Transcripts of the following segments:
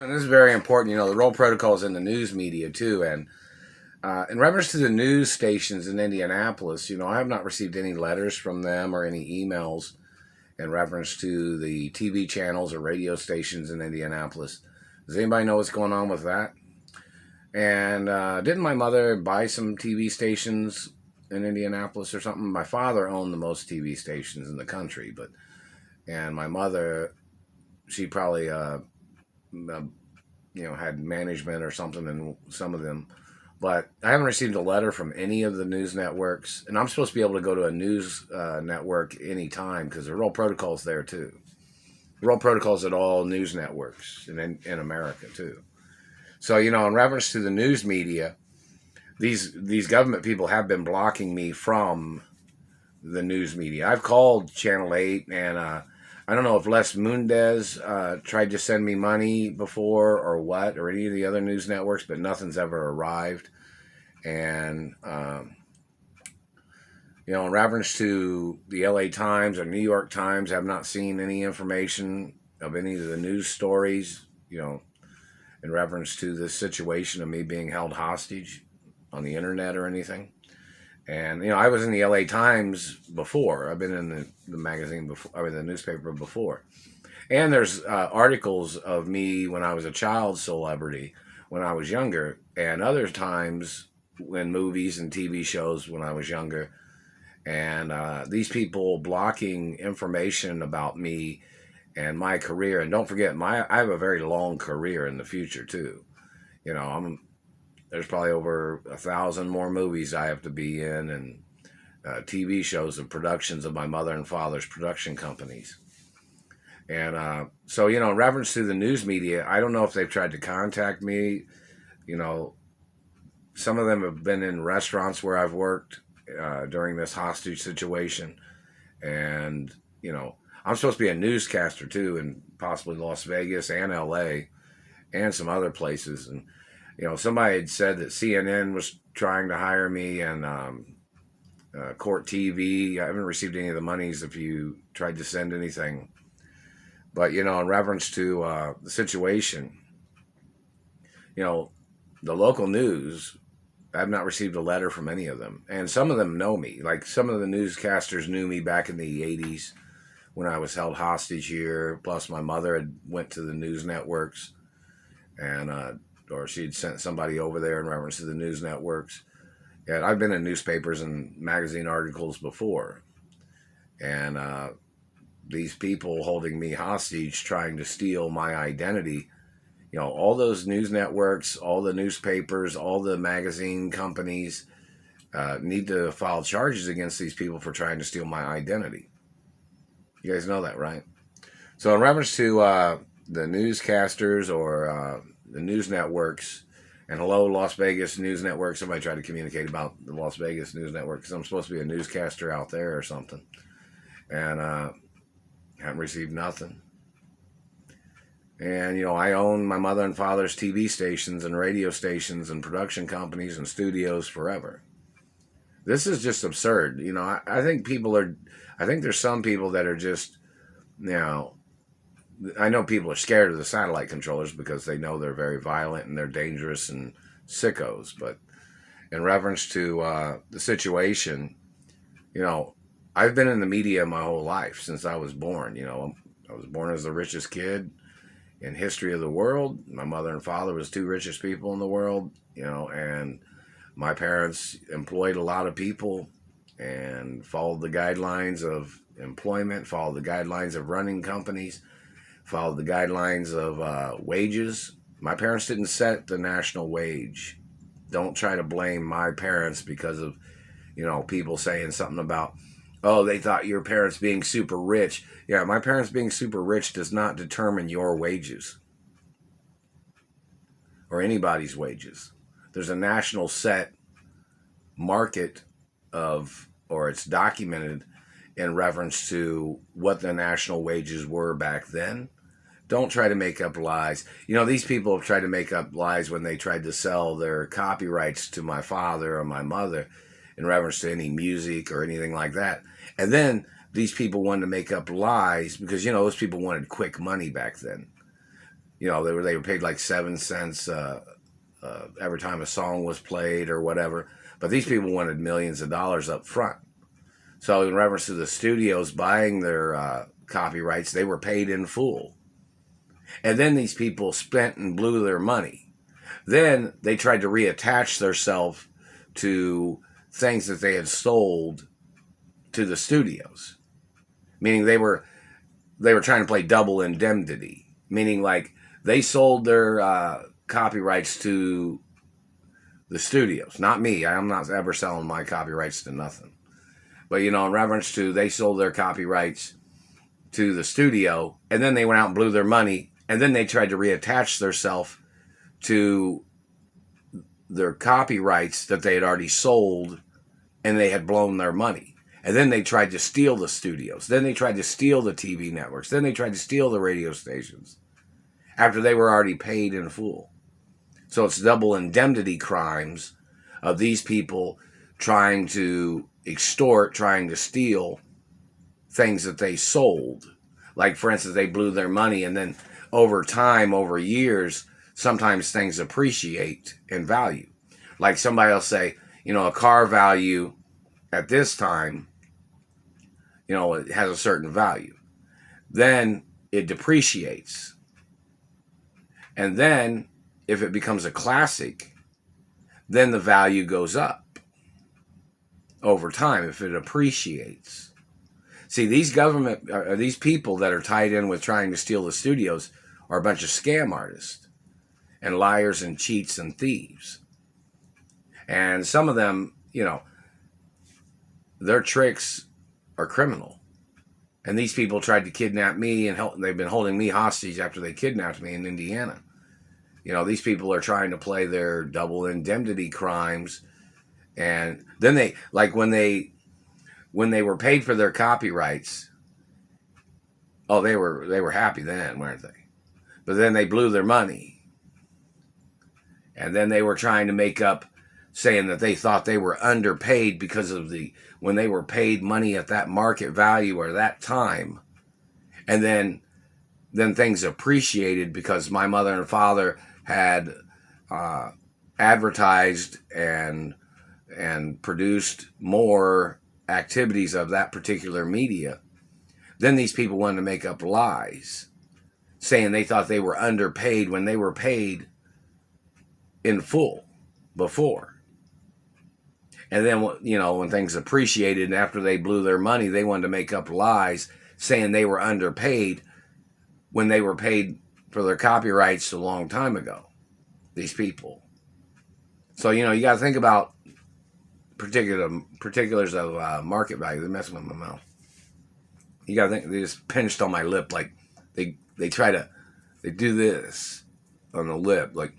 And this is very important. The role protocols in the news media too. And in reference to the news stations in Indianapolis, I have not received any letters from them or any emails in reference to the TV channels or radio stations in Indianapolis. Does anybody know what's going on with that? And didn't my mother buy some TV stations in Indianapolis or something? My father owned the most TV stations in the country, and my mother, she probably had management or something in some of them. But I haven't received a letter from any of the news networks, and I'm supposed to be able to go to a news network anytime because there are all protocols there too. There are all protocols at all news networks in America too. So in reference to the news media, these government people have been blocking me from the news media. I've called Channel 8, and I don't know if Les Mundez tried to send me money before or what, or any of the other news networks, but nothing's ever arrived. And, in reference to the LA Times or New York Times, I've not seen any information of any of the news stories, in reference to this situation of me being held hostage on the internet or anything. And, I was in the LA Times before. I've been in the magazine before, I mean, the newspaper before. And there's articles of me when I was a child celebrity, when I was younger, and other times in movies and TV shows when I was younger. And these people blocking information about me and my career. And don't forget, I have a very long career in the future, too. There's probably over 1,000 more movies I have to be in, and TV shows and productions of my mother and father's production companies. And so, in reference to the news media, I don't know if they've tried to contact me. Some of them have been in restaurants where I've worked during this hostage situation. And, I'm supposed to be a newscaster too, in possibly Las Vegas and LA and some other places. And, somebody had said that CNN was trying to hire me, and Court TV. I haven't received any of the monies if you tried to send anything. But, in reference to the situation, the local news, I've not received a letter from any of them. And some of them know me. Like some of the newscasters knew me back in the 80s when I was held hostage here. Plus my mother had went to the news networks, and or she'd sent somebody over there in reference to the news networks. And I've been in newspapers and magazine articles before. And these people holding me hostage, trying to steal my identity, all those news networks, all the newspapers, all the magazine companies need to file charges against these people for trying to steal my identity. You guys know that, right? So in reference to the newscasters or the news networks, and hello, Las Vegas News Network. Somebody tried to communicate about the Las Vegas News Network because I'm supposed to be a newscaster out there or something. And haven't received nothing. And, I own my mother and father's TV stations and radio stations and production companies and studios forever. This is just absurd. I think I think there's some people that are just, I know people are scared of the satellite controllers because they know they're very violent and they're dangerous and sickos. But in reference to the situation, I've been in the media my whole life since I was born. I was born as the richest kid in history of the world. My mother and father was two richest people in the world, and my parents employed a lot of people and followed the guidelines of employment, followed the guidelines of running companies, followed the guidelines of wages. My parents didn't set the national wage. Don't try to blame my parents because of, people saying something about, oh, they thought your parents being super rich. Yeah, my parents being super rich does not determine your wages or anybody's wages. There's a national set market or it's documented in reference to what the national wages were back then. Don't try to make up lies. These people have tried to make up lies when they tried to sell their copyrights to my father or my mother in reference to any music or anything like that. And then these people wanted to make up lies because, those people wanted quick money back then. You know, they were paid like 7 cents every time a song was played or whatever. But these people wanted millions of dollars up front. So in reference to the studios buying their copyrights, they were paid in full. And then these people spent and blew their money. Then they tried to reattach themselves to things that they had sold to the studios, meaning they were trying to play double indemnity, meaning like they sold their copyrights to the studios, not me. I'm not ever selling my copyrights to nothing. But in reference to, they sold their copyrights to the studio, and then they went out and blew their money, and then they tried to reattach themselves to their copyrights that they had already sold, and they had blown their money. And then they tried to steal the studios. Then they tried to steal the TV networks. Then they tried to steal the radio stations after they were already paid in full. So it's double indemnity crimes of these people trying to extort, trying to steal things that they sold. Like, for instance, they blew their money, and then over time, over years, sometimes things appreciate in value. Like somebody will say, a car value at this time, it has a certain value. Then it depreciates. And then if it becomes a classic, then the value goes up over time if it appreciates. See, these people that are tied in with trying to steal the studios are a bunch of scam artists and liars and cheats and thieves. And some of them, their tricks are criminal. And these people tried to kidnap me, and they've been holding me hostage after they kidnapped me in Indiana. These people are trying to play their double indemnity crimes. And then they, like when they were paid for their copyrights, oh, they were happy then, weren't they? But then they blew their money. And then they were trying to make up, saying that they thought they were underpaid because of when they were paid money at that market value or that time. And then things appreciated because my mother and father had advertised and produced more activities of that particular media. Then these people wanted to make up lies, saying they thought they were underpaid when they were paid in full before. And then, when things appreciated and after they blew their money, they wanted to make up lies saying they were underpaid when they were paid for their copyrights a long time ago, these people. So, you got to think about particulars of market value. They're messing with my mouth. You got to think, they just pinched on my lip, like they do this on the lip, like,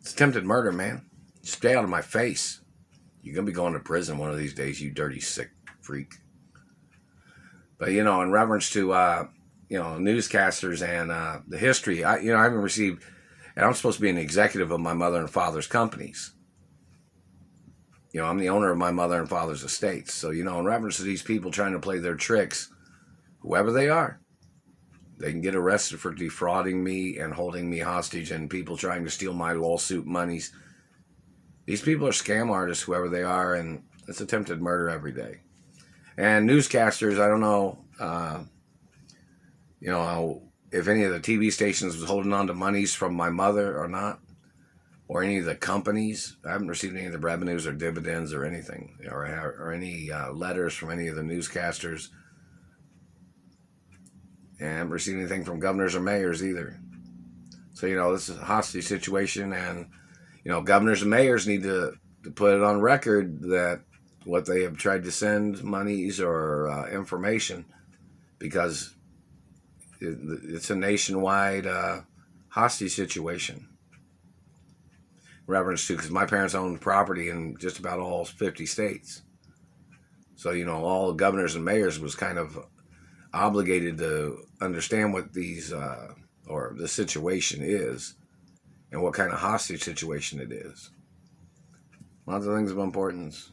it's attempted murder, man. Stay out of my face. You're going to be going to prison one of these days, you dirty, sick freak. But, in reference to, newscasters and the history, I haven't received, and I'm supposed to be an executive of my mother and father's companies. I'm the owner of my mother and father's estates. So, in reference to these people trying to play their tricks, whoever they are, they can get arrested for defrauding me and holding me hostage, and people trying to steal my lawsuit monies. These people are scam artists, whoever they are, and it's attempted murder every day. And newscasters, I don't know, if any of the TV stations was holding on to monies from my mother or not, or any of the companies. I haven't received any of the revenues or dividends or anything, or any letters from any of the newscasters. And I haven't received anything from governors or mayors either. So, this is a hostage situation, and, governors and mayors need to put it on record that what they have tried to send monies or information, because it's a nationwide hostage situation. Reference to, because my parents owned property in just about all 50 states. So, all the governors and mayors was kind of obligated to understand what these, or the situation is, and what kind of hostage situation it is. Lots of things of importance.